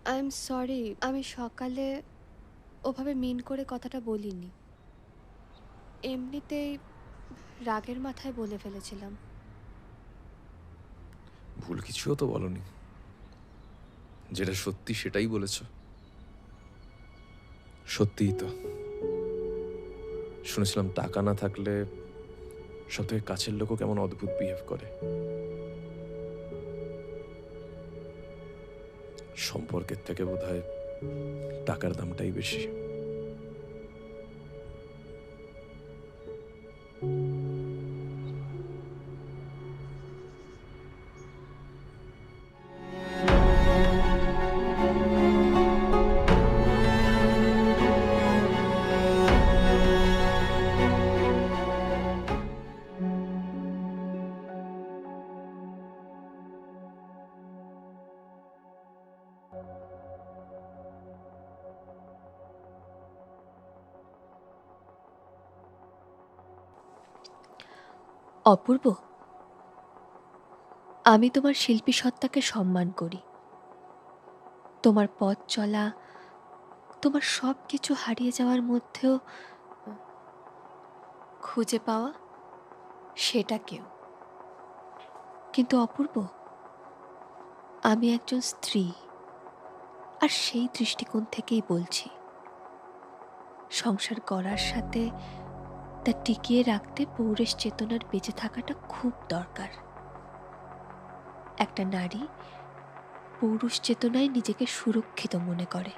I am sorry, আমি সকালে ওভাবে মিন করে কথাটা বলিনি। এমনিতেই রাগের মাথায় বলে ফেলেছিলাম। ভুল কিছুও তো বলনি। যেটা সত্যি সেটাই বলেছ। সত্যিই তো। শুনেছিলাম টাকা না থাকলে সবথেকে কাছের লোকও কেমন অদ্ভুত বিহেভ করে। সম্পর্কের থেকে বোধহয় টাকার দামটাই বেশি। অপূর্ব, আমি তোমার শিল্পী সত্তাকে সম্মান করি। তোমার পথ চলা, তোমার সব কিছু হারিয়ে যাওয়ার মধ্যেও খুঁজে পাওয়া, সেটাকেও। কিন্তু অপূর্ব, আমি একজন স্ত্রী, আর সেই দৃষ্টিকোণ থেকেই বলছি, সংসার করার সাথে তা টিকিয়ে রাখতে পৌরুষ চেতনার বেঁচে থাকাটা খুব দরকার। একটা নারী পৌরুষ চেতনায় নিজেকে সুরক্ষিত মনে করে।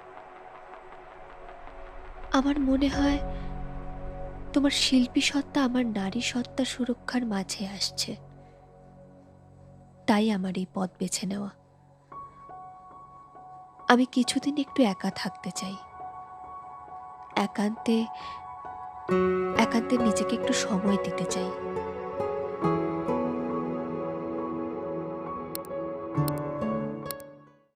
আমার মনে হয় তোমার শিল্পী সত্তা আমার নারী সত্তা সুরক্ষার মাঝে আসছে। তাই আমার এই পথ বেছে নেওয়া। আমি কিছুদিন একটু একা থাকতে চাই। একান্তে একান্তে নিজেকে একটু সময় দিতে চাই।